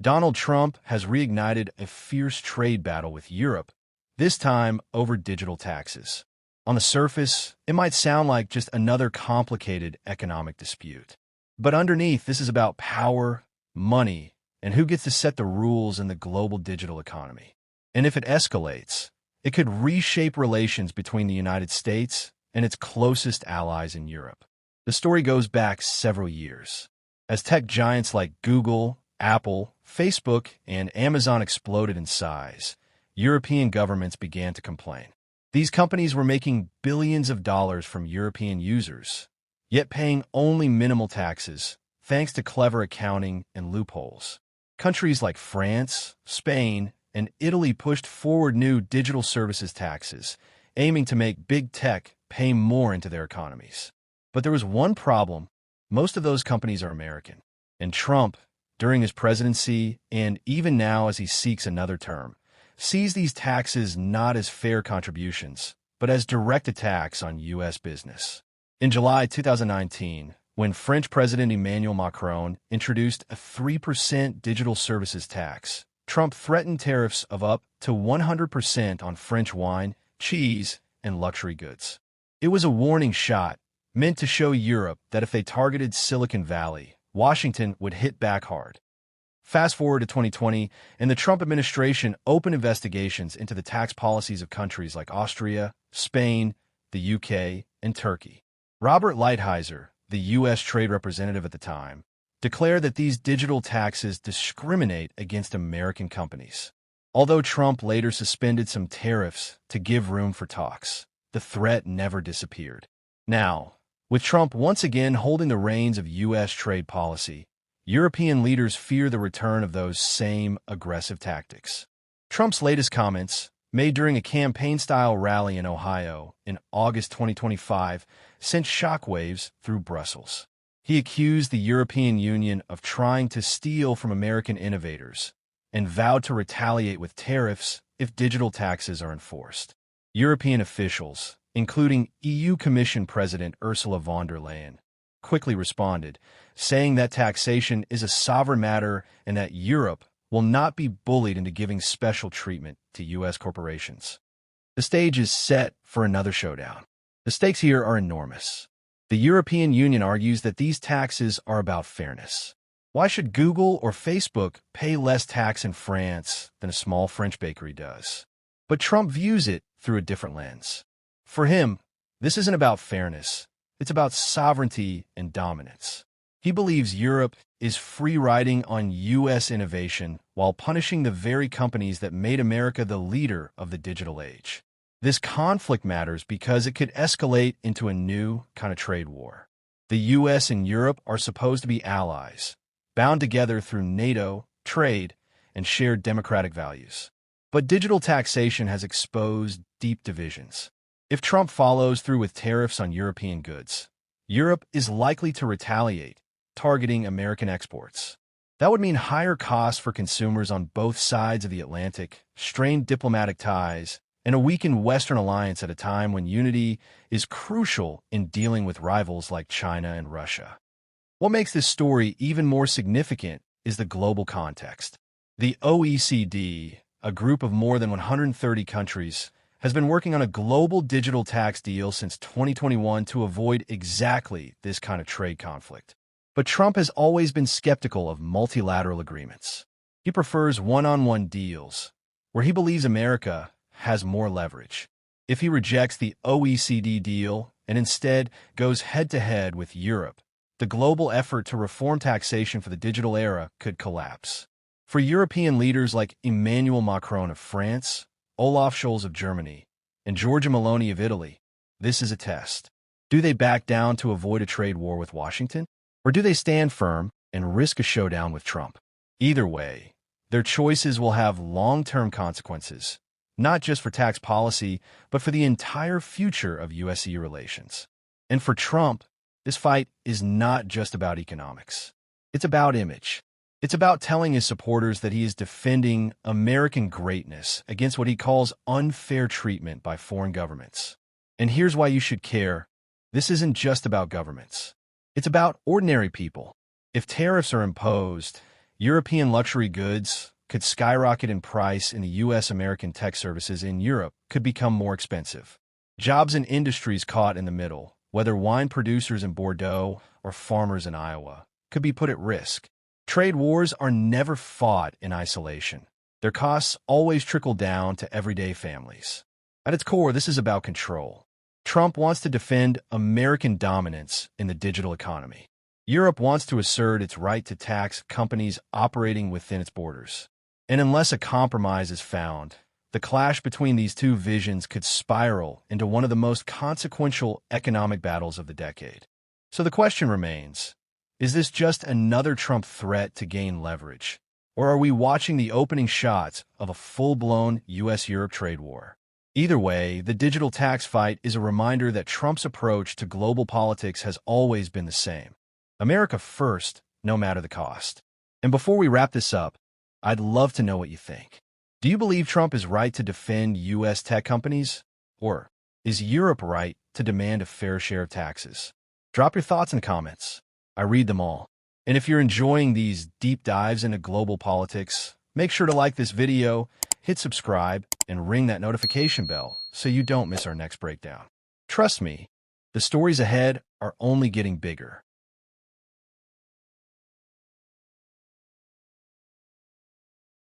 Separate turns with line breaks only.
Donald Trump has reignited a fierce trade battle with Europe, this time over digital taxes. On the surface, it might sound like just another complicated economic dispute. But underneath, this is about power, money, and who gets to set the rules in the global digital economy. And if it escalates, it could reshape relations between the United States and its closest allies in Europe. The story goes back several years. As tech giants like Google, Apple, Facebook, and Amazon exploded in size, European governments began to complain. These companies were making billions of dollars from European users, yet paying only minimal taxes, thanks to clever accounting and loopholes. Countries like France, Spain, and Italy pushed forward new digital services taxes, aiming to make big tech pay more into their economies. But there was one problem. Most of those companies are American. And Trump, during his presidency, and even now as he seeks another term, sees these taxes not as fair contributions, but as direct attacks on U.S. business. In July 2019, when French President Emmanuel Macron introduced a 3% digital services tax, Trump threatened tariffs of up to 100% on French wine, cheese, and luxury goods. It was a warning shot, meant to show Europe that if they targeted Silicon Valley, Washington would hit back hard. Fast forward to 2020, and the Trump administration opened investigations into the tax policies of countries like Austria, Spain, the UK, and Turkey. Robert Lighthizer, the U.S. trade representative at the time, declared that these digital taxes discriminate against American companies. Although Trump later suspended some tariffs to give room for talks, the threat never disappeared. Now, with Trump once again holding the reins of U.S. trade policy, European leaders fear the return of those same aggressive tactics. Trump's latest comments, made during a campaign-style rally in Ohio in August 2025, sent shockwaves through Brussels. He accused the European Union of trying to steal from American innovators and vowed to retaliate with tariffs if digital taxes are enforced. European officials, including EU Commission President Ursula von der Leyen, quickly responded, saying that taxation is a sovereign matter and that Europe will not be bullied into giving special treatment to U.S. corporations. The stage is set for another showdown. The stakes here are enormous. The European Union argues that these taxes are about fairness. Why should Google or Facebook pay less tax in France than a small French bakery does? But Trump views it through a different lens. For him, this isn't about fairness. It's about sovereignty and dominance. He believes Europe is free-riding on U.S. innovation while punishing the very companies that made America the leader of the digital age. This conflict matters because it could escalate into a new kind of trade war. The U.S. and Europe are supposed to be allies, bound together through NATO, trade, and shared democratic values. But digital taxation has exposed deep divisions. If Trump follows through with tariffs on European goods, Europe is likely to retaliate, targeting American exports. That would mean higher costs for consumers on both sides of the Atlantic, strained diplomatic ties, and a weakened Western alliance at a time when unity is crucial in dealing with rivals like China and Russia. What makes this story even more significant is the global context. The OECD, a group of more than 130 countries, has been working on a global digital tax deal since 2021 to avoid exactly this kind of trade conflict. But Trump has always been skeptical of multilateral agreements. He prefers one-on-one deals, where he believes America has more leverage. If he rejects the OECD deal and instead goes head-to-head with Europe, the global effort to reform taxation for the digital era could collapse. For European leaders like Emmanuel Macron of France, Olaf Scholz of Germany, and Giorgia Meloni of Italy, this is a test. Do they back down to avoid a trade war with Washington? Or do they stand firm and risk a showdown with Trump? Either way, their choices will have long-term consequences, not just for tax policy, but for the entire future of U.S.-EU relations. And for Trump, this fight is not just about economics. It's about image. It's about telling his supporters that he is defending American greatness against what he calls unfair treatment by foreign governments. And here's why you should care. This isn't just about governments. It's about ordinary people. If tariffs are imposed, European luxury goods could skyrocket in price, and the U.S. American tech services in Europe could become more expensive. Jobs and industries caught in the middle, whether wine producers in Bordeaux or farmers in Iowa, could be put at risk. Trade wars are never fought in isolation. Their costs always trickle down to everyday families. At its core, this is about control. Trump wants to defend American dominance in the digital economy. Europe wants to assert its right to tax companies operating within its borders. And unless a compromise is found, the clash between these two visions could spiral into one of the most consequential economic battles of the decade. So the question remains, is this just another Trump threat to gain leverage? Or are we watching the opening shots of a full-blown U.S.-Europe trade war? Either way, the digital tax fight is a reminder that Trump's approach to global politics has always been the same. America first, no matter the cost. And before we wrap this up, I'd love to know what you think. Do you believe Trump is right to defend U.S. tech companies? Or is Europe right to demand a fair share of taxes? Drop your thoughts in the comments. I read them all. And if you're enjoying these deep dives into global politics, make sure to like this video, hit subscribe, and ring that notification bell so you don't miss our next breakdown. Trust me, the stories ahead are only getting bigger.